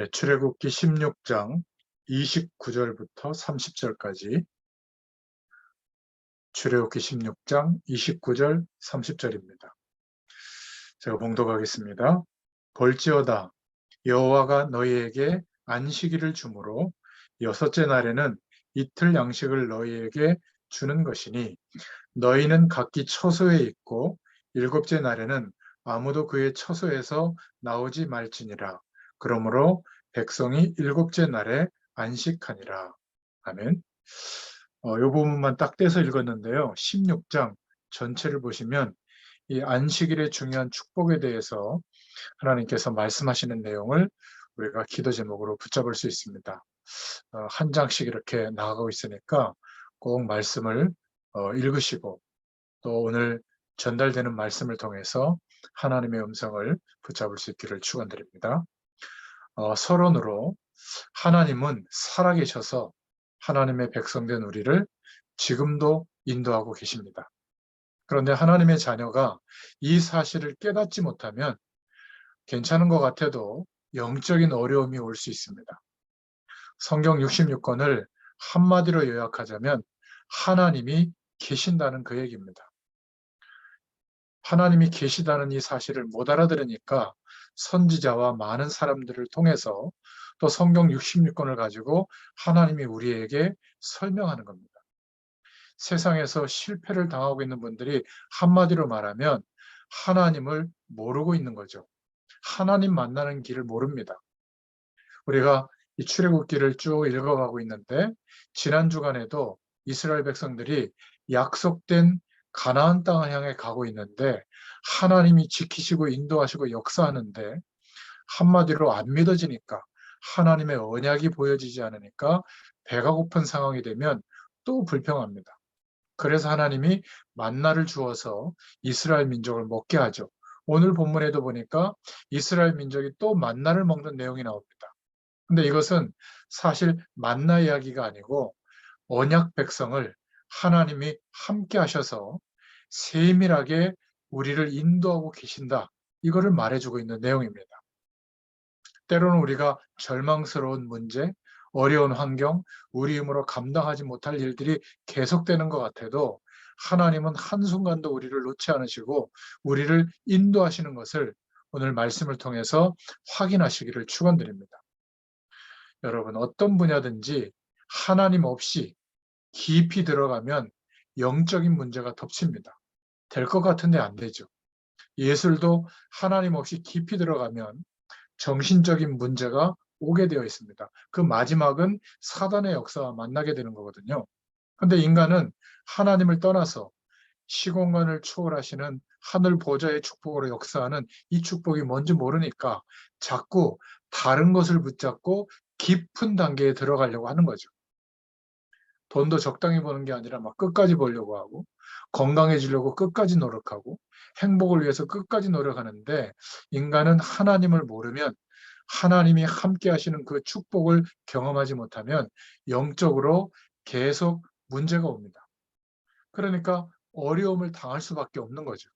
네, 출애굽기 16장 29절부터 30절까지. 출애굽기 16장 29절 30절입니다. 제가 봉독하겠습니다. 볼지어다 여호와가 너희에게 안식일을 주므로 여섯째 날에는 이틀 양식을 너희에게 주는 것이니 너희는 각기 처소에 있고 일곱째 날에는 아무도 그의 처소에서 나오지 말지니라. 그러므로 백성이 일곱째 날에 안식하니라. 아멘. 이 부분만 딱 떼서 읽었는데요. 16장 전체를 보시면 이 안식일의 중요한 축복에 대해서 하나님께서 말씀하시는 내용을 우리가 기도 제목으로 붙잡을 수 있습니다. 한 장씩 이렇게 나아가고 있으니까 꼭 말씀을 읽으시고 또 오늘 전달되는 말씀을 통해서 하나님의 음성을 붙잡을 수 있기를 축원드립니다. 서론으로 하나님은 살아계셔서 하나님의 백성된 우리를 지금도 인도하고 계십니다. 그런데 하나님의 자녀가 이 사실을 깨닫지 못하면 괜찮은 것 같아도 영적인 어려움이 올 수 있습니다. 성경 66권을 한마디로 요약하자면 하나님이 계신다는 그 얘기입니다. 하나님이 계시다는 이 사실을 못 알아들으니까 선지자와 많은 사람들을 통해서 또 성경 66권을 가지고 하나님이 우리에게 설명하는 겁니다. 세상에서 실패를 당하고 있는 분들이 한마디로 말하면 하나님을 모르고 있는 거죠. 하나님 만나는 길을 모릅니다. 우리가 이 출애굽기를 쭉 읽어가고 있는데 지난 주간에도 이스라엘 백성들이 약속된 가나안 땅을 향해 가고 있는데 하나님이 지키시고 인도하시고 역사하는데 한마디로 안 믿어지니까 하나님의 언약이 보여지지 않으니까 배가 고픈 상황이 되면 또 불평합니다. 그래서 하나님이 만나를 주어서 이스라엘 민족을 먹게 하죠. 오늘 본문에도 보니까 이스라엘 민족이 또 만나를 먹는 내용이 나옵니다. 근데 이것은 사실 만나 이야기가 아니고 언약 백성을 하나님이 함께 하셔서 세밀하게 우리를 인도하고 계신다. 이거를 말해주고 있는 내용입니다. 때로는 우리가 절망스러운 문제, 어려운 환경, 우리 힘으로 감당하지 못할 일들이 계속되는 것 같아도 하나님은 한순간도 우리를 놓지 않으시고 우리를 인도하시는 것을 오늘 말씀을 통해서 확인하시기를 축원드립니다. 여러분, 어떤 분야든지 하나님 없이 깊이 들어가면 영적인 문제가 덮칩니다. 될 것 같은데 안 되죠. 예술도 하나님 없이 깊이 들어가면 정신적인 문제가 오게 되어 있습니다. 그 마지막은 사단의 역사와 만나게 되는 거거든요. 근데 인간은 하나님을 떠나서 시공간을 초월하시는 하늘 보좌의 축복으로 역사하는 이 축복이 뭔지 모르니까 자꾸 다른 것을 붙잡고 깊은 단계에 들어가려고 하는 거죠. 돈도 적당히 버는 게 아니라 막 끝까지 벌려고 하고 건강해지려고 끝까지 노력하고 행복을 위해서 끝까지 노력하는데 인간은 하나님을 모르면 하나님이 함께 하시는 그 축복을 경험하지 못하면 영적으로 계속 문제가 옵니다. 그러니까 어려움을 당할 수밖에 없는 거죠.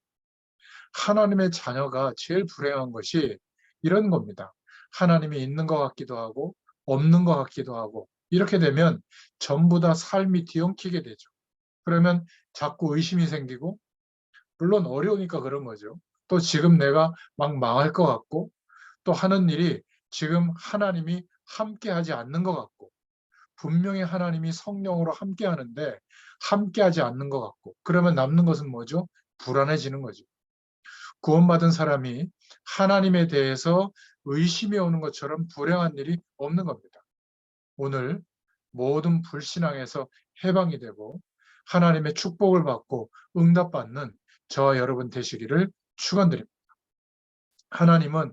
하나님의 자녀가 제일 불행한 것이 이런 겁니다. 하나님이 있는 것 같기도 하고 없는 것 같기도 하고 이렇게 되면 전부 다 삶이 뒤엉키게 되죠. 그러면 자꾸 의심이 생기고 물론 어려우니까 그런 거죠. 또 지금 내가 막 망할 것 같고 또 하는 일이 지금 하나님이 함께 하지 않는 것 같고 분명히 하나님이 성령으로 함께 하는데 함께 하지 않는 것 같고 그러면 남는 것은 뭐죠? 불안해지는 거죠. 구원받은 사람이 하나님에 대해서 의심이 오는 것처럼 불행한 일이 없는 겁니다. 오늘 모든 불신앙에서 해방이 되고 하나님의 축복을 받고 응답받는 저와 여러분 되시기를 축원드립니다. 하나님은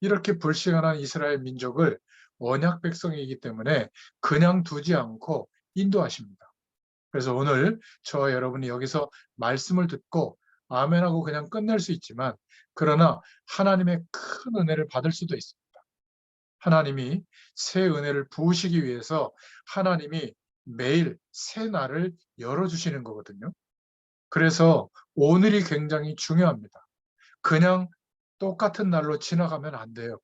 이렇게 불신앙한 이스라엘 민족을 언약 백성이기 때문에 그냥 두지 않고 인도하십니다. 그래서 오늘 저와 여러분이 여기서 말씀을 듣고 아멘하고 그냥 끝낼 수 있지만 그러나 하나님의 큰 은혜를 받을 수도 있습니다. 하나님이 새 은혜를 부으시기 위해서 하나님이 매일 새 날을 열어주시는 거거든요. 그래서 오늘이 굉장히 중요합니다. 그냥 똑같은 날로 지나가면 안 돼요.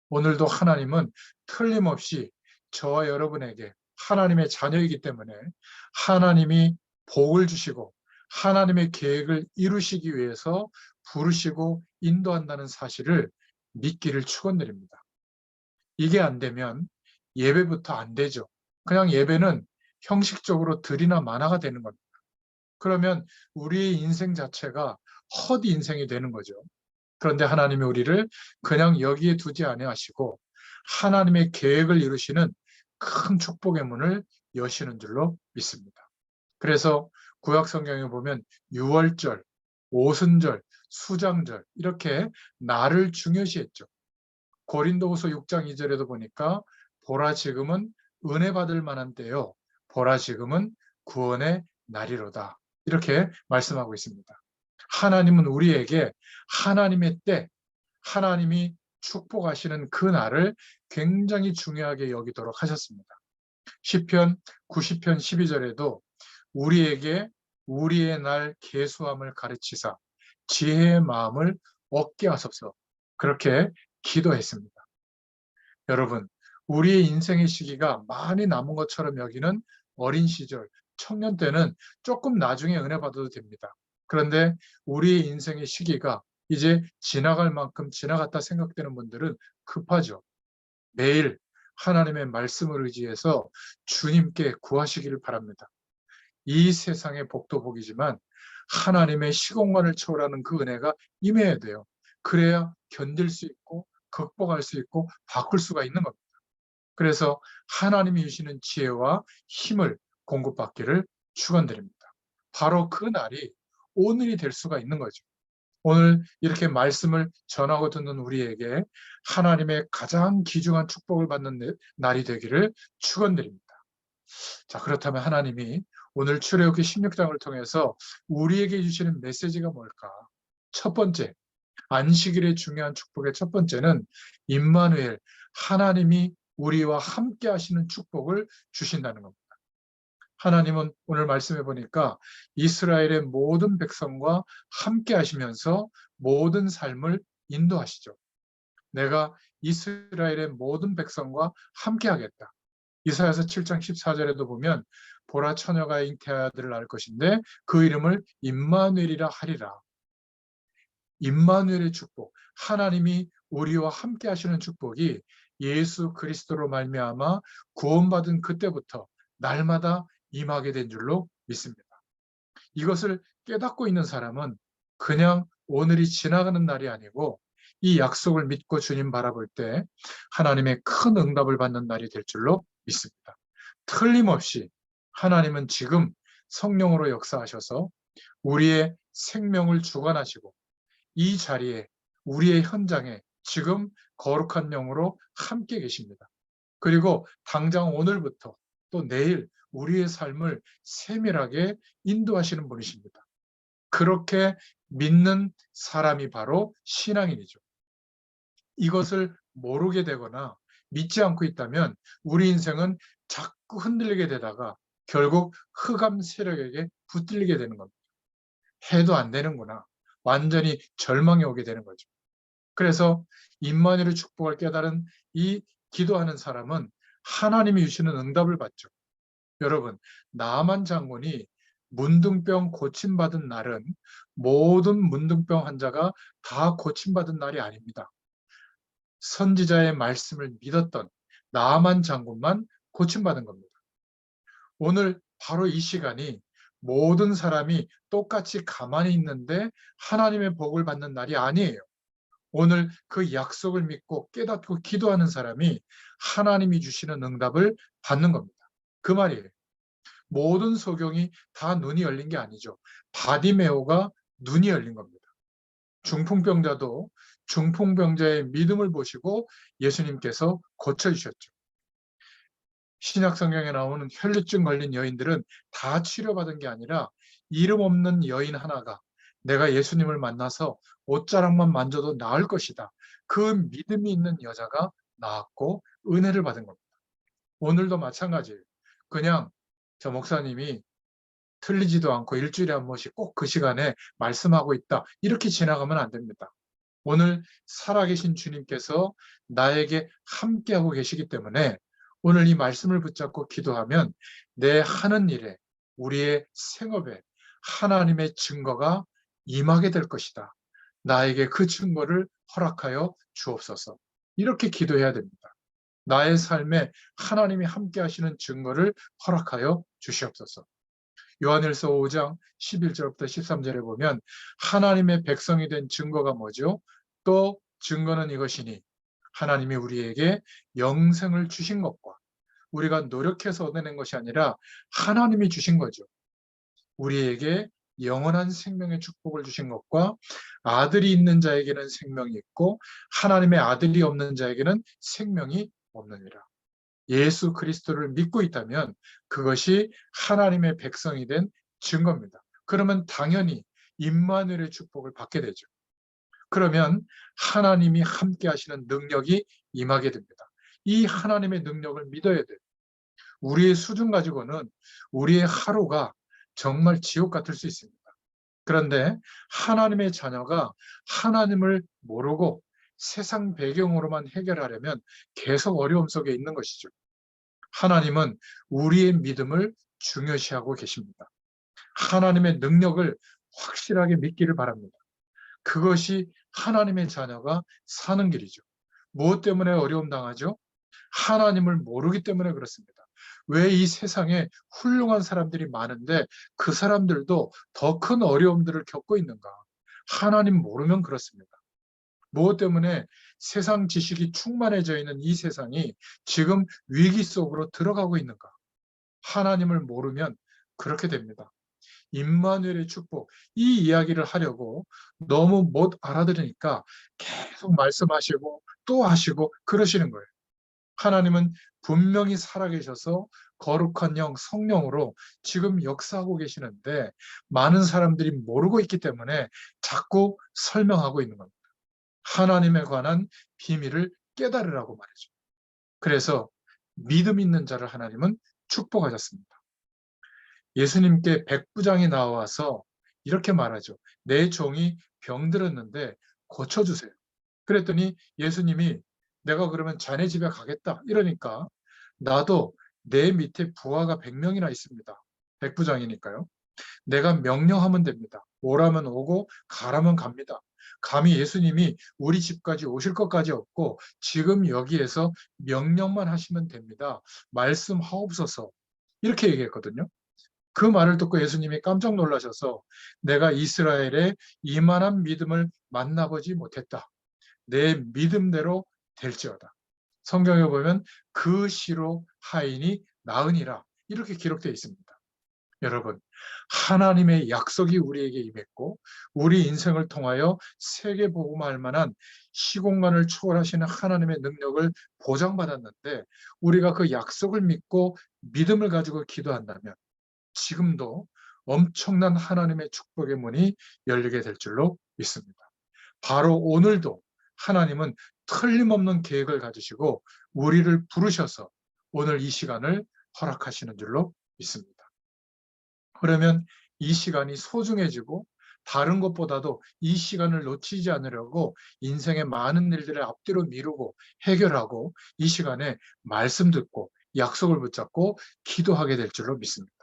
오늘도 하나님은 틀림없이 저와 여러분에게 하나님의 자녀이기 때문에 하나님이 복을 주시고 하나님의 계획을 이루시기 위해서 부르시고 인도한다는 사실을 믿기를 축원드립니다. 이게 안 되면 예배부터 안 되죠. 그냥 예배는 형식적으로 들이나 마나가 되는 겁니다. 그러면 우리의 인생 자체가 헛 인생이 되는 거죠. 그런데 하나님이 우리를 그냥 여기에 두지 아니하시고 하나님의 계획을 이루시는 큰 축복의 문을 여시는 줄로 믿습니다. 그래서 구약 성경에 보면 유월절, 오순절, 수장절 이렇게 날을 중요시했죠. 고린도후서 6장 2절에도 보니까 보라 지금은 은혜 받을 만한 때요. 보라 지금은 구원의 날이로다. 이렇게 말씀하고 있습니다. 하나님은 우리에게 하나님의 때, 하나님이 축복하시는 그 날을 굉장히 중요하게 여기도록 하셨습니다. 시편 90편 12절에도 우리에게 우리의 날 계수함을 가르치사 지혜의 마음을 얻게 하소서 그렇게 기도했습니다. 여러분, 우리의 인생의 시기가 많이 남은 것처럼 여기는 어린 시절, 청년 때는 조금 나중에 은혜 받아도 됩니다. 그런데 우리의 인생의 시기가 이제 지나갈 만큼 지나갔다 생각되는 분들은 급하죠. 매일 하나님의 말씀을 의지해서 주님께 구하시기를 바랍니다. 이 세상의 복도 복이지만 하나님의 시공간을 초월하는 그 은혜가 임해야 돼요. 그래야 견딜 수 있고 극복할 수 있고 바꿀 수가 있는 겁니다. 그래서 하나님이 주시는 지혜와 힘을 공급받기를 축원드립니다. 바로 그 날이 오늘이 될 수가 있는 거죠. 오늘 이렇게 말씀을 전하고 듣는 우리에게 하나님의 가장 귀중한 축복을 받는 날이 되기를 축원드립니다. 자, 그렇다면 하나님이 오늘 출애굽기 16장을 통해서 우리에게 주시는 메시지가 뭘까? 첫 번째, 안식일의 중요한 축복의 첫 번째는 임마누엘, 하나님이 우리와 함께 하시는 축복을 주신다는 겁니다. 하나님은 오늘 말씀해 보니까 이스라엘의 모든 백성과 함께 하시면서 모든 삶을 인도하시죠. 내가 이스라엘의 모든 백성과 함께 하겠다. 이사야서 7장 14절에도 보면 보라 처녀가 잉태하여 아들을 낳을 것인데 그 이름을 임마누엘이라 하리라. 임마누엘의 축복, 하나님이 우리와 함께 하시는 축복이 예수 그리스도로 말미암아 구원받은 그때부터 날마다 임하게 된 줄로 믿습니다. 이것을 깨닫고 있는 사람은 그냥 오늘이 지나가는 날이 아니고 이 약속을 믿고 주님 바라볼 때 하나님의 큰 응답을 받는 날이 될 줄로 믿습니다. 틀림없이 하나님은 지금 성령으로 역사하셔서 우리의 생명을 주관하시고 이 자리에 우리의 현장에 지금 거룩한 영으로 함께 계십니다. 그리고 당장 오늘부터 또 내일 우리의 삶을 세밀하게 인도하시는 분이십니다. 그렇게 믿는 사람이 바로 신앙인이죠. 이것을 모르게 되거나 믿지 않고 있다면 우리 인생은 자꾸 흔들리게 되다가 결국 흑암 세력에게 붙들리게 되는 겁니다. 해도 안 되는구나. 완전히 절망이 오게 되는 거죠. 그래서 임마누엘의 축복을 깨달은 이 기도하는 사람은 하나님이 주시는 응답을 받죠. 여러분, 나만 장군이 문둥병 고침받은 날은 모든 문둥병 환자가 다 고침받은 날이 아닙니다. 선지자의 말씀을 믿었던 나만 장군만 고침받은 겁니다. 오늘 바로 이 시간이 모든 사람이 똑같이 가만히 있는데 하나님의 복을 받는 날이 아니에요. 오늘 그 약속을 믿고 깨닫고 기도하는 사람이 하나님이 주시는 응답을 받는 겁니다. 그 말이에요. 모든 소경이 다 눈이 열린 게 아니죠. 바디메오가 눈이 열린 겁니다. 중풍병자도 중풍병자의 믿음을 보시고 예수님께서 고쳐주셨죠. 신약 성경에 나오는 혈류증 걸린 여인들은 다 치료받은 게 아니라 이름 없는 여인 하나가 내가 예수님을 만나서 옷자락만 만져도 나을 것이다. 그 믿음이 있는 여자가 나았고 은혜를 받은 겁니다. 오늘도 마찬가지예요. 그냥 저 목사님이 틀리지도 않고 일주일에 한 번씩 꼭 그 시간에 말씀하고 있다. 이렇게 지나가면 안 됩니다. 오늘 살아계신 주님께서 나에게 함께하고 계시기 때문에 오늘 이 말씀을 붙잡고 기도하면 내 하는 일에, 우리의 생업에 하나님의 증거가 임하게 될 것이다. 나에게 그 증거를 허락하여 주옵소서. 이렇게 기도해야 됩니다. 나의 삶에 하나님이 함께 하시는 증거를 허락하여 주시옵소서. 요한일서 5장 11절부터 13절에 보면 하나님의 백성이 된 증거가 뭐죠? 또 증거는 이것이니 하나님이 우리에게 영생을 주신 것과 우리가 노력해서 얻어낸 것이 아니라 하나님이 주신 거죠. 우리에게 영원한 생명의 축복을 주신 것과 아들이 있는 자에게는 생명이 있고 하나님의 아들이 없는 자에게는 생명이 없느니라. 예수 그리스도를 믿고 있다면 그것이 하나님의 백성이 된 증거입니다. 그러면 당연히 임마누엘의 축복을 받게 되죠. 그러면 하나님이 함께 하시는 능력이 임하게 됩니다. 이 하나님의 능력을 믿어야 돼요. 우리의 수준 가지고는 우리의 하루가 정말 지옥 같을 수 있습니다. 그런데 하나님의 자녀가 하나님을 모르고 세상 배경으로만 해결하려면 계속 어려움 속에 있는 것이죠. 하나님은 우리의 믿음을 중요시하고 계십니다. 하나님의 능력을 확실하게 믿기를 바랍니다. 그것이 하나님의 자녀가 사는 길이죠. 무엇 때문에 어려움 당하죠? 하나님을 모르기 때문에 그렇습니다. 왜 이 세상에 훌륭한 사람들이 많은데 그 사람들도 더 큰 어려움들을 겪고 있는가? 하나님 모르면 그렇습니다. 무엇 때문에 세상 지식이 충만해져 있는 이 세상이 지금 위기 속으로 들어가고 있는가? 하나님을 모르면 그렇게 됩니다. 임마누엘의 축복, 이 이야기를 하려고 너무 못 알아들으니까 계속 말씀하시고 또 하시고 그러시는 거예요. 하나님은 분명히 살아계셔서 거룩한 영, 성령으로 지금 역사하고 계시는데 많은 사람들이 모르고 있기 때문에 자꾸 설명하고 있는 겁니다. 하나님에 관한 비밀을 깨달으라고 말이죠. 그래서 믿음 있는 자를 하나님은 축복하셨습니다. 예수님께 백부장이 나와서 이렇게 말하죠. 내 종이 병들었는데 고쳐주세요. 그랬더니 예수님이 내가 그러면 자네 집에 가겠다. 이러니까 나도 내 밑에 부하가 100명이나 있습니다. 백부장이니까요. 내가 명령하면 됩니다. 오라면 오고 가라면 갑니다. 감히 예수님이 우리 집까지 오실 것까지 없고 지금 여기에서 명령만 하시면 됩니다. 말씀하옵소서. 이렇게 얘기했거든요. 그 말을 듣고 예수님이 깜짝 놀라셔서 내가 이스라엘에 이만한 믿음을 만나보지 못했다. 내 믿음대로 될지어다. 성경에 보면 그 시로 하인이 나으니라 이렇게 기록되어 있습니다. 여러분, 하나님의 약속이 우리에게 임했고 우리 인생을 통하여 세계 복음할 만한 시공간을 초월하시는 하나님의 능력을 보장받았는데 우리가 그 약속을 믿고 믿음을 가지고 기도한다면 지금도 엄청난 하나님의 축복의 문이 열리게 될 줄로 믿습니다. 바로 오늘도 하나님은 틀림없는 계획을 가지시고 우리를 부르셔서 오늘 이 시간을 허락하시는 줄로 믿습니다. 그러면 이 시간이 소중해지고 다른 것보다도 이 시간을 놓치지 않으려고 인생의 많은 일들을 앞뒤로 미루고 해결하고 이 시간에 말씀 듣고 약속을 붙잡고 기도하게 될 줄로 믿습니다.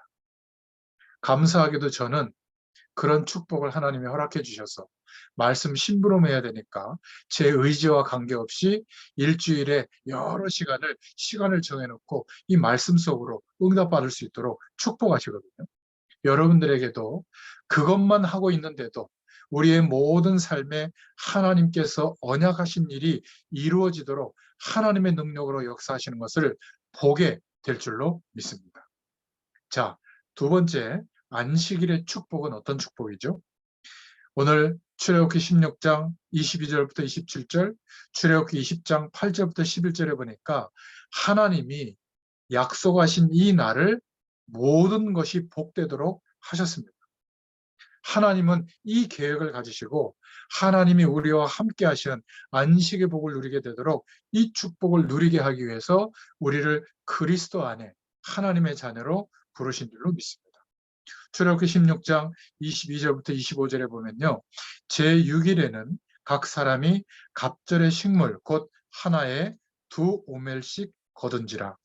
감사하게도 저는 그런 축복을 하나님이 허락해 주셔서 말씀 심부름해야 되니까 제 의지와 관계없이 일주일에 여러 시간을 정해놓고 이 말씀 속으로 응답받을 수 있도록 축복하시거든요. 여러분들에게도 그것만 하고 있는데도 우리의 모든 삶에 하나님께서 언약하신 일이 이루어지도록 하나님의 능력으로 역사하시는 것을 보게 될 줄로 믿습니다. 자, 두 번째, 안식일의 축복은 어떤 축복이죠? 오늘 출애굽기 16장 22절부터 27절, 출애굽기 20장 8절부터 11절에 보니까 하나님이 약속하신 이 날을 모든 것이 복되도록 하셨습니다. 하나님은 이 계획을 가지시고 하나님이 우리와 함께 하시는 안식의 복을 누리게 되도록 이 축복을 누리게 하기 위해서 우리를 그리스도 안에 하나님의 자녀로 부르신 줄로 믿습니다. 출애굽기 16장 22절부터 25절에 보면요. 제6일에는 각 사람이 갑절의 식물 곧 하나에 2오멜씩 거둔지라.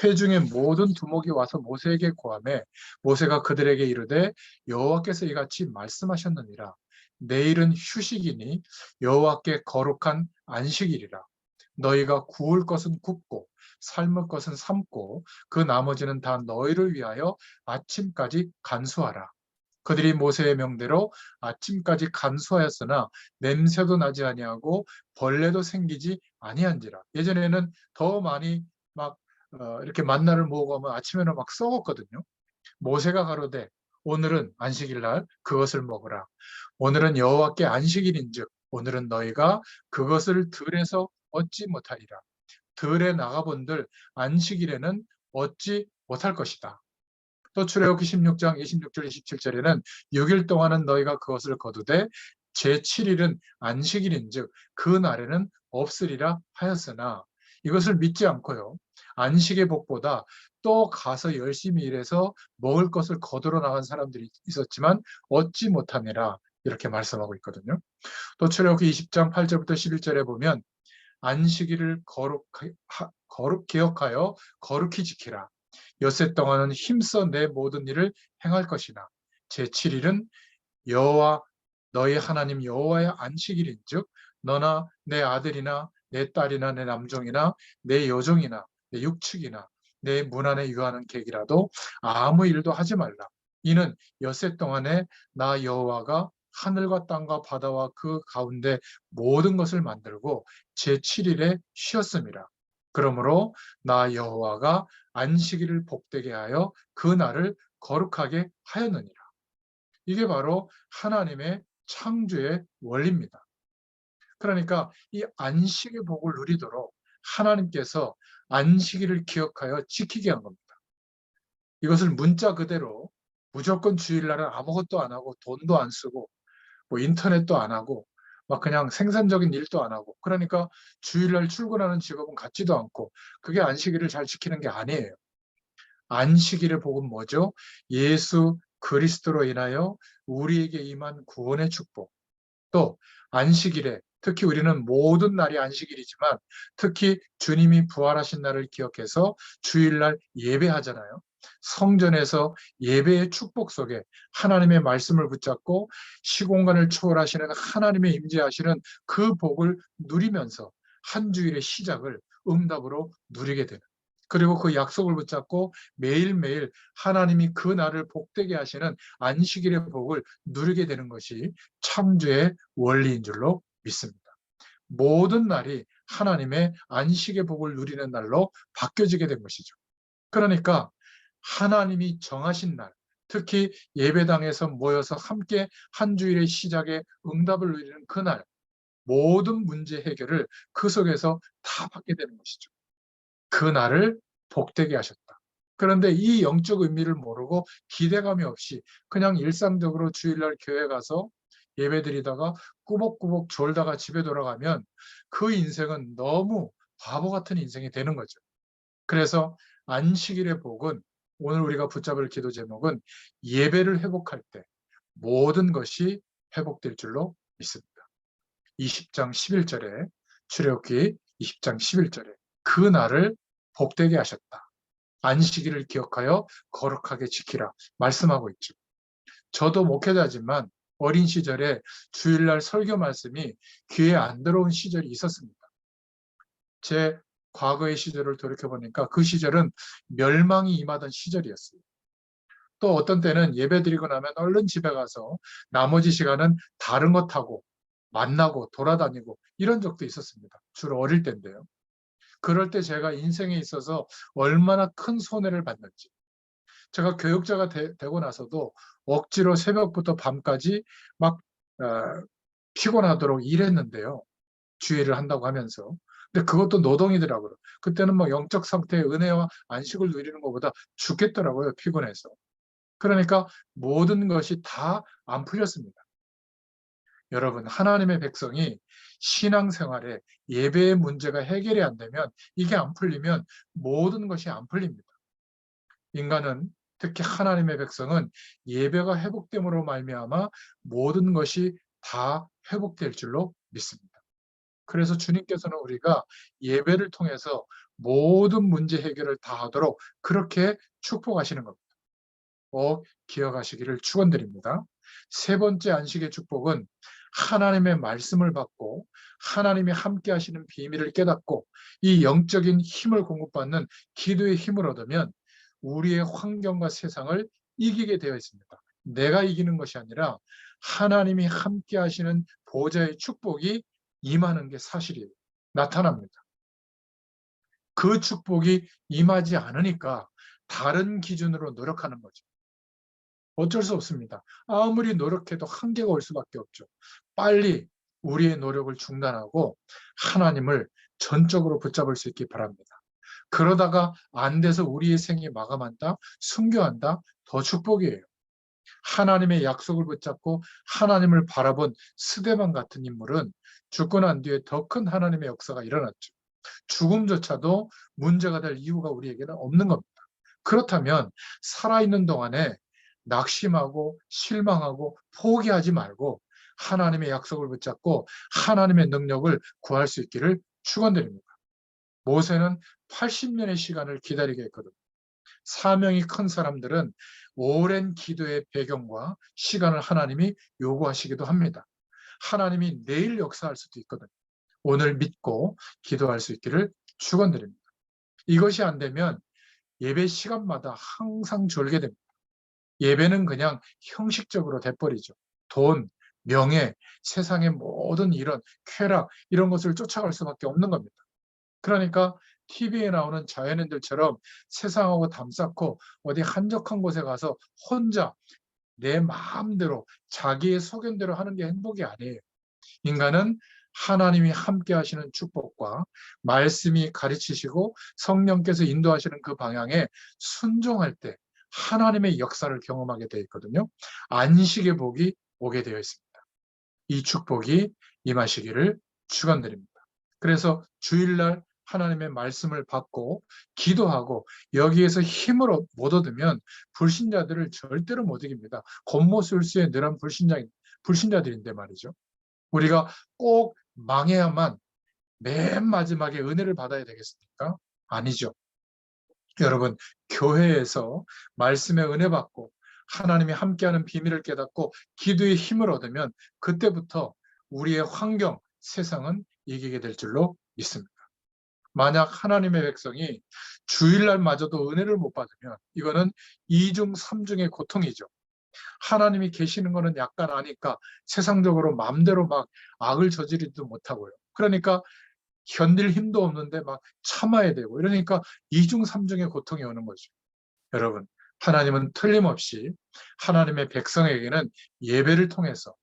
회중의 모든 두목이 와서 모세에게 고하매 모세가 그들에게 이르되 여호와께서 이같이 말씀하셨느니라. 내일은 휴식이니 여호와께 거룩한 안식일이라. 너희가 구울 것은 굽고 삶을 것은 삶고 그 나머지는 다 너희를 위하여 아침까지 간수하라. 그들이 모세의 명대로 아침까지 간수하였으나 냄새도 나지 아니하고 벌레도 생기지 아니한지라. 예전에는 더 많이 막 이렇게 만나를 모으고 하면 아침에는 막 썩었거든요. 모세가 가로되 오늘은 안식일 날 그것을 먹으라. 오늘은 여호와께 안식일인즉 오늘은 너희가 그것을 들에서 얻지 못하리라. 들에 나가본들 안식일에는 얻지 못할 것이다. 또 출애굽기 16장 26절 27절에는 6일 동안은 너희가 그것을 거두되 제7일은 안식일인즉 그 날에는 없으리라 하였으나 이것을 믿지 않고요. 안식의 복보다 또 가서 열심히 일해서 먹을 것을 거두러 나간 사람들이 있었지만 얻지 못하니라 이렇게 말씀하고 있거든요. 또 출애굽기 20장 8절부터 11절에 보면 안식일을 기억하여 거룩히 지키라. 엿새 동안은 힘써 내 모든 일을 행할 것이나 제7일은 여호와 너희 하나님 여호와의 안식일인즉 너나 내 아들이나 내 딸이나 내 남종이나 내 여종이나 내 육축이나 내 문 안에 유하는 객이라도 아무 일도 하지 말라. 이는 엿새 동안에 나 여호와가 하늘과 땅과 바다와 그 가운데 모든 것을 만들고 제7일에 쉬었음이라. 그러므로 나 여호와가 안식일을 복되게 하여 그 날을 거룩하게 하였느니라. 이게 바로 하나님의 창조의 원리입니다. 그러니까 이 안식의 복을 누리도록 하나님께서 안식일을 기억하여 지키게 한 겁니다. 이것을 문자 그대로 무조건 주일날은 아무것도 안 하고 돈도 안 쓰고 뭐 인터넷도 안 하고 막 그냥 생산적인 일도 안 하고 그러니까 주일날 출근하는 직업은 갖지도 않고 그게 안식일을 잘 지키는 게 아니에요. 안식일의 복은 뭐죠? 예수 그리스도로 인하여 우리에게 임한 구원의 축복. 또 안식일에 특히 우리는 모든 날이 안식일이지만 특히 주님이 부활하신 날을 기억해서 주일날 예배하잖아요. 성전에서 예배의 축복 속에 하나님의 말씀을 붙잡고 시공간을 초월하시는 하나님의 임재하시는 그 복을 누리면서 한 주일의 시작을 응답으로 누리게 되는 그리고 그 약속을 붙잡고 매일매일 하나님이 그 날을 복되게 하시는 안식일의 복을 누리게 되는 것이 창조의 원리인 줄로 믿습니다. 모든 날이 하나님의 안식의 복을 누리는 날로 바뀌어지게 된 것이죠. 그러니까 하나님이 정하신 날, 특히 예배당에서 모여서 함께 한 주일의 시작에 응답을 누리는 그날, 모든 문제 해결을 그 속에서 다 받게 되는 것이죠. 그 날을 복되게 하셨다. 그런데 이 영적 의미를 모르고 기대감이 없이 그냥 일상적으로 주일날 교회 가서 예배드리다가 꾸벅꾸벅 졸다가 집에 돌아가면 그 인생은 너무 바보 같은 인생이 되는 거죠. 그래서 안식일의 복은 오늘 우리가 붙잡을 기도 제목은 예배를 회복할 때 모든 것이 회복될 줄로 믿습니다. 20장 11절에 출애굽기 20장 11절에 그 날을 복되게 하셨다. 안식일을 기억하여 거룩하게 지키라 말씀하고 있죠. 저도 목회자지만 어린 시절에 주일날 설교 말씀이 귀에 안 들어온 시절이 있었습니다. 제 과거의 시절을 돌이켜보니까 그 시절은 멸망이 임하던 시절이었어요. 또 어떤 때는 예배 드리고 나면 얼른 집에 가서 나머지 시간은 다른 것 하고 만나고 돌아다니고 이런 적도 있었습니다. 주로 어릴 때인데요. 그럴 때 제가 인생에 있어서 얼마나 큰 손해를 받는지. 제가 교육자가 되고 나서도 억지로 새벽부터 밤까지 막 피곤하도록 일했는데요. 주의를 한다고 하면서. 근데 그것도 노동이더라고요. 그때는 뭐 영적 상태의 은혜와 안식을 누리는 것보다 죽겠더라고요. 피곤해서. 그러니까 모든 것이 다 안 풀렸습니다. 여러분, 하나님의 백성이 신앙생활에 예배의 문제가 해결이 안 되면 이게 안 풀리면 모든 것이 안 풀립니다. 인간은 특히 하나님의 백성은 예배가 회복됨으로 말미암아 모든 것이 다 회복될 줄로 믿습니다. 그래서 주님께서는 우리가 예배를 통해서 모든 문제 해결을 다 하도록 그렇게 축복하시는 겁니다. 꼭 기억하시기를 축원드립니다. 세 번째 안식의 축복은 하나님의 말씀을 받고 하나님이 함께 하시는 비밀을 깨닫고 이 영적인 힘을 공급받는 기도의 힘을 얻으면 우리의 환경과 세상을 이기게 되어 있습니다. 내가 이기는 것이 아니라 하나님이 함께 하시는 보좌의 축복이 임하는 게 사실이에요. 나타납니다. 그 축복이 임하지 않으니까 다른 기준으로 노력하는 거죠. 어쩔 수 없습니다. 아무리 노력해도 한계가 올 수밖에 없죠. 빨리 우리의 노력을 중단하고 하나님을 전적으로 붙잡을 수 있기 바랍니다. 그러다가 안 돼서 우리의 생이 마감한다, 순교한다, 더 축복이에요. 하나님의 약속을 붙잡고 하나님을 바라본 스데반 같은 인물은 죽고 난 뒤에 더 큰 하나님의 역사가 일어났죠. 죽음조차도 문제가 될 이유가 우리에게는 없는 겁니다. 그렇다면 살아있는 동안에 낙심하고 실망하고 포기하지 말고 하나님의 약속을 붙잡고 하나님의 능력을 구할 수 있기를 축원드립니다. 모세는 80년의 시간을 기다리게 했거든요. 사명이 큰 사람들은 오랜 기도의 배경과 시간을 하나님이 요구하시기도 합니다. 하나님이 내일 역사할 수도 있거든요. 오늘 믿고 기도할 수 있기를 축원드립니다. 이것이 안 되면 예배 시간마다 항상 졸게 됩니다. 예배는 그냥 형식적으로 돼버리죠. 돈, 명예, 세상의 모든 이런 쾌락 이런 것을 쫓아갈 수밖에 없는 겁니다. 그러니까 TV에 나오는 자연인들처럼 세상하고 담쌓고 어디 한적한 곳에 가서 혼자 내 마음대로 자기의 소견대로 하는 게 행복이 아니에요. 인간은 하나님이 함께 하시는 축복과 말씀이 가르치시고 성령께서 인도하시는 그 방향에 순종할 때 하나님의 역사를 경험하게 되어 있거든요. 안식의 복이 오게 되어 있습니다. 이 축복이 임하시기를 축원드립니다. 그래서 주일날 하나님의 말씀을 받고 기도하고 여기에서 힘을 못 얻으면 불신자들을 절대로 못 이깁니다. 겉모술수에 늘한 불신자들인데 말이죠. 우리가 꼭 망해야만 맨 마지막에 은혜를 받아야 되겠습니까? 아니죠. 여러분, 교회에서 말씀의 은혜 받고 하나님이 함께하는 비밀을 깨닫고 기도의 힘을 얻으면 그때부터 우리의 환경, 세상은 이기게 될 줄로 믿습니다. 만약 하나님의 백성이 주일날마저도 은혜를 못 받으면 이거는 이중 삼중의 고통이죠. 하나님이 계시는 거는 약간 아니까 세상적으로 마음대로 막 악을 저지르지도 못하고요. 그러니까 견딜 힘도 없는데 막 참아야 되고 이러니까 이중 삼중의 고통이 오는 거죠. 여러분, 하나님은 틀림없이 하나님의 백성에게는 예배를 통해서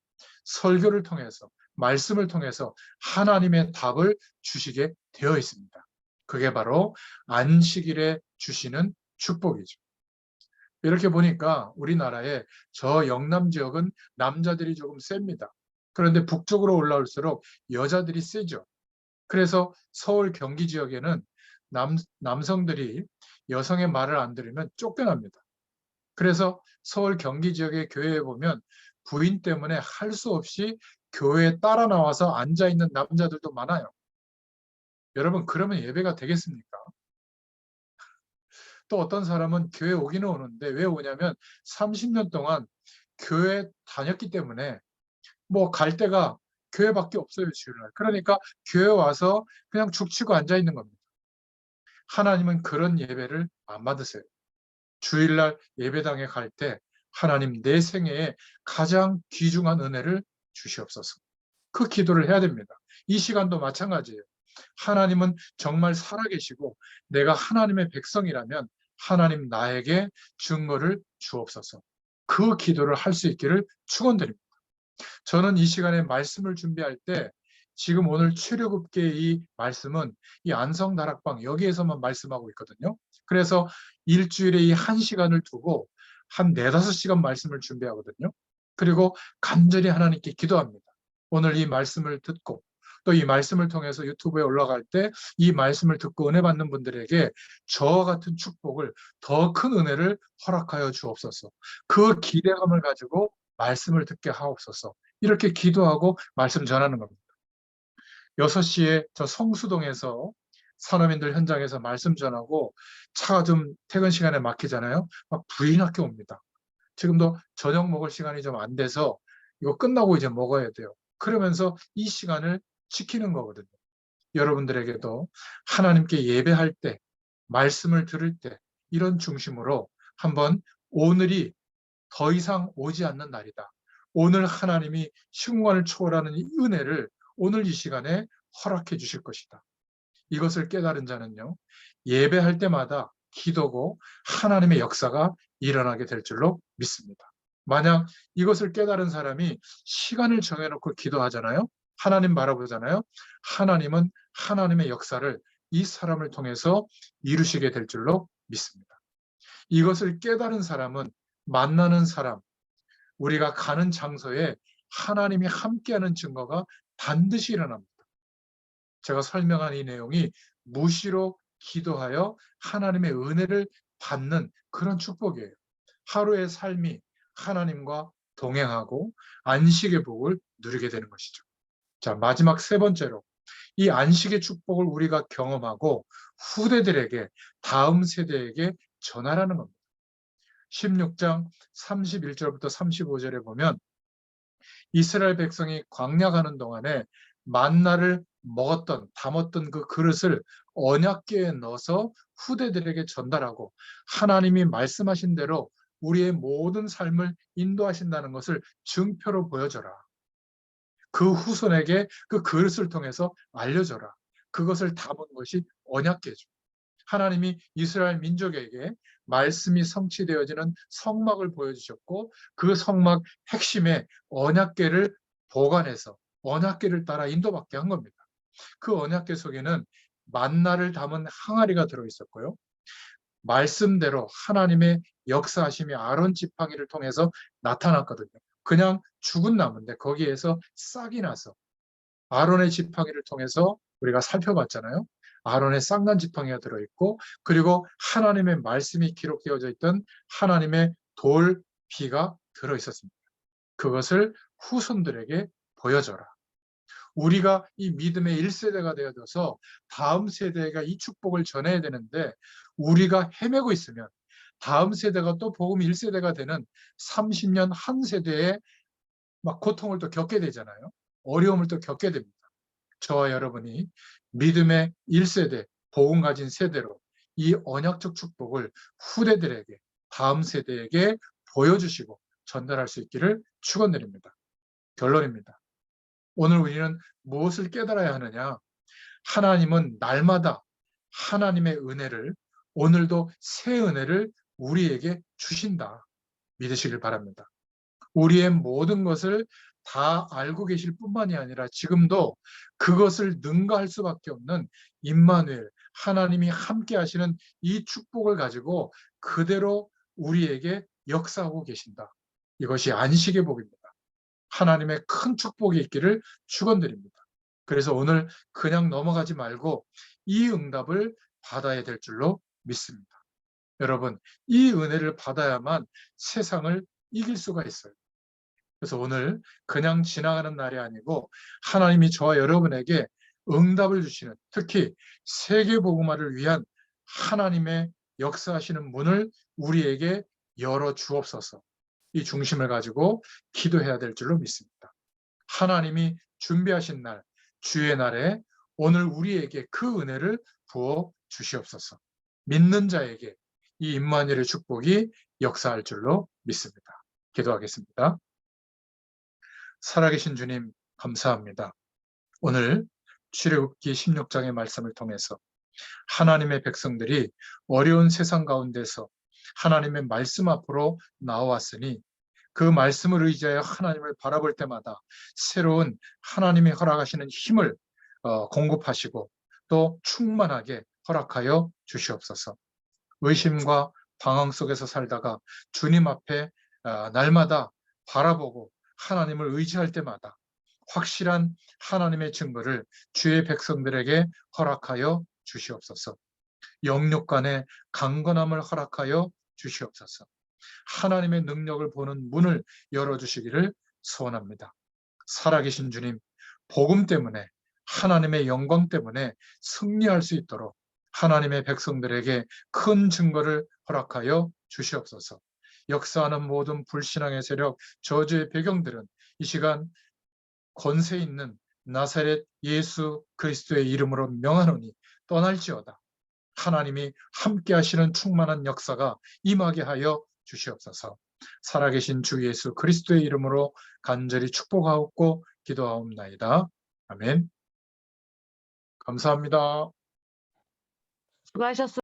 설교를 통해서 말씀을 통해서 하나님의 답을 주시게 되어 있습니다. 그게 바로 안식일에 주시는 축복이죠. 이렇게 보니까 우리나라의 저 영남 지역은 남자들이 조금 셉니다. 그런데 북쪽으로 올라올수록 여자들이 세죠. 그래서 서울 경기 지역에는 남성들이 여성의 말을 안 들으면 쫓겨납니다. 그래서 서울 경기 지역의 교회에 보면 부인 때문에 할 수 없이 교회에 따라 나와서 앉아 있는 남자들도 많아요. 여러분, 그러면 예배가 되겠습니까? 또 어떤 사람은 교회 오기는 오는데 왜 오냐면 30년 동안 교회 다녔기 때문에 뭐 갈 데가 교회밖에 없어요, 주일날. 그러니까 교회 와서 그냥 죽치고 앉아 있는 겁니다. 하나님은 그런 예배를 안 받으세요. 주일날 예배당에 갈 때 하나님 내 생애에 가장 귀중한 은혜를 주시옵소서. 그 기도를 해야 됩니다. 이 시간도 마찬가지예요. 하나님은 정말 살아계시고 내가 하나님의 백성이라면 하나님 나에게 증거를 주옵소서. 그 기도를 할 수 있기를 축원드립니다. 저는 이 시간에 말씀을 준비할 때 지금 오늘 출애굽기의 이 말씀은 이 안성다락방 여기에서만 말씀하고 있거든요. 그래서 일주일에 이 1시간을 두고 한 4~5시간 말씀을 준비하거든요. 그리고 간절히 하나님께 기도합니다. 오늘 이 말씀을 듣고 또 이 말씀을 통해서 유튜브에 올라갈 때 이 말씀을 듣고 은혜 받는 분들에게 저와 같은 축복을 더 큰 은혜를 허락하여 주옵소서. 그 기대감을 가지고 말씀을 듣게 하옵소서. 이렇게 기도하고 말씀 전하는 겁니다. 6시에 저 성수동에서 산업인들 현장에서 말씀 전하고 차가 좀 퇴근 시간에 막히잖아요. 막 불이 나게 옵니다. 지금도 저녁 먹을 시간이 좀 안 돼서 이거 끝나고 이제 먹어야 돼요. 그러면서 이 시간을 지키는 거거든요. 여러분들에게도 하나님께 예배할 때, 말씀을 들을 때 이런 중심으로 한번 오늘이 더 이상 오지 않는 날이다. 오늘 하나님이 시공간을 초월하는 이 은혜를 오늘 이 시간에 허락해 주실 것이다. 이것을 깨달은 자는요, 예배할 때마다 기도고 하나님의 역사가 일어나게 될 줄로 믿습니다. 만약 이것을 깨달은 사람이 시간을 정해놓고 기도하잖아요. 하나님 바라보잖아요. 하나님은 하나님의 역사를 이 사람을 통해서 이루시게 될 줄로 믿습니다. 이것을 깨달은 사람은 만나는 사람, 우리가 가는 장소에 하나님이 함께하는 증거가 반드시 일어납니다. 제가 설명한 이 내용이 무시로 기도하여 하나님의 은혜를 받는 그런 축복이에요. 하루의 삶이 하나님과 동행하고 안식의 복을 누리게 되는 것이죠. 자, 마지막 세 번째로 이 안식의 축복을 우리가 경험하고 후대들에게, 다음 세대에게 전하라는 겁니다. 16장 31절부터 35절에 보면 이스라엘 백성이 광야 가는 동안에 만나를 먹었던, 담았던 그 그릇을 언약궤에 넣어서 후대들에게 전달하고 하나님이 말씀하신 대로 우리의 모든 삶을 인도하신다는 것을 증표로 보여줘라. 그 후손에게 그 그릇을 통해서 알려줘라. 그것을 담은 것이 언약궤죠. 하나님이 이스라엘 민족에게 말씀이 성취되어지는 성막을 보여주셨고 그 성막 핵심에 언약궤를 보관해서 언약궤를 따라 인도받게 한 겁니다. 그 언약궤 속에는 만나를 담은 항아리가 들어있었고요. 말씀대로 하나님의 역사하심이 아론 지팡이를 통해서 나타났거든요. 그냥 죽은 나무인데 거기에서 싹이 나서 아론의 지팡이를 통해서 우리가 살펴봤잖아요. 아론의 쌍난 지팡이가 들어있고 그리고 하나님의 말씀이 기록되어져 있던 하나님의 돌비가 들어있었습니다. 그것을 후손들에게 보여줘라. 우리가 이 믿음의 1세대가 되어져서 다음 세대가 이 축복을 전해야 되는데 우리가 헤매고 있으면 다음 세대가 또 복음 1세대가 되는 30년 한 세대에 막 고통을 또 겪게 되잖아요. 어려움을 또 겪게 됩니다. 저와 여러분이 믿음의 1세대, 복음 가진 세대로 이 언약적 축복을 후대들에게, 다음 세대에게 보여주시고 전달할 수 있기를 축원드립니다. 결론입니다. 오늘 우리는 무엇을 깨달아야 하느냐? 하나님은 날마다 하나님의 은혜를, 오늘도 새 은혜를 우리에게 주신다. 믿으시길 바랍니다. 우리의 모든 것을 다 알고 계실 뿐만이 아니라 지금도 그것을 능가할 수밖에 없는 임마누엘, 하나님이 함께 하시는 이 축복을 가지고 그대로 우리에게 역사하고 계신다. 이것이 안식의 복입니다. 하나님의 큰 축복이 있기를 축원드립니다. 그래서 오늘 그냥 넘어가지 말고 이 응답을 받아야 될 줄로 믿습니다. 여러분, 이 은혜를 받아야만 세상을 이길 수가 있어요. 그래서 오늘 그냥 지나가는 날이 아니고 하나님이 저와 여러분에게 응답을 주시는, 특히 세계복음화를 위한 하나님의 역사하시는 문을 우리에게 열어 주옵소서. 이 중심을 가지고 기도해야 될 줄로 믿습니다. 하나님이 준비하신 날, 주의 날에 오늘 우리에게 그 은혜를 부어 주시옵소서. 믿는 자에게 이 임마누엘의 축복이 역사할 줄로 믿습니다. 기도하겠습니다. 살아계신 주님, 감사합니다. 오늘 출애굽기 16장의 말씀을 통해서 하나님의 백성들이 어려운 세상 가운데서 하나님의 말씀 앞으로 나와왔으니 그 말씀을 의지하여 하나님을 바라볼 때마다 새로운 하나님이 허락하시는 힘을 공급하시고 또 충만하게 허락하여 주시옵소서. 의심과 방황 속에서 살다가 주님 앞에 날마다 바라보고 하나님을 의지할 때마다 확실한 하나님의 증거를 주의 백성들에게 허락하여 주시옵소서. 영육 간의 강건함을 허락하여 주시옵소서. 하나님의 능력을 보는 문을 열어주시기를 소원합니다. 살아계신 주님, 복음 때문에 하나님의 영광 때문에 승리할 수 있도록 하나님의 백성들에게 큰 증거를 허락하여 주시옵소서. 역사하는 모든 불신앙의 세력, 저주의 배경들은 이 시간 권세 있는 나사렛 예수 그리스도의 이름으로 명하노니 떠날지어다. 하나님이 함께 하시는 충만한 역사가 임하게 하여 주시옵소서. 살아계신 주 예수 그리스도의 이름으로 간절히 축복하옵고 기도하옵나이다. 아멘. 감사합니다. 수고하셨습니다.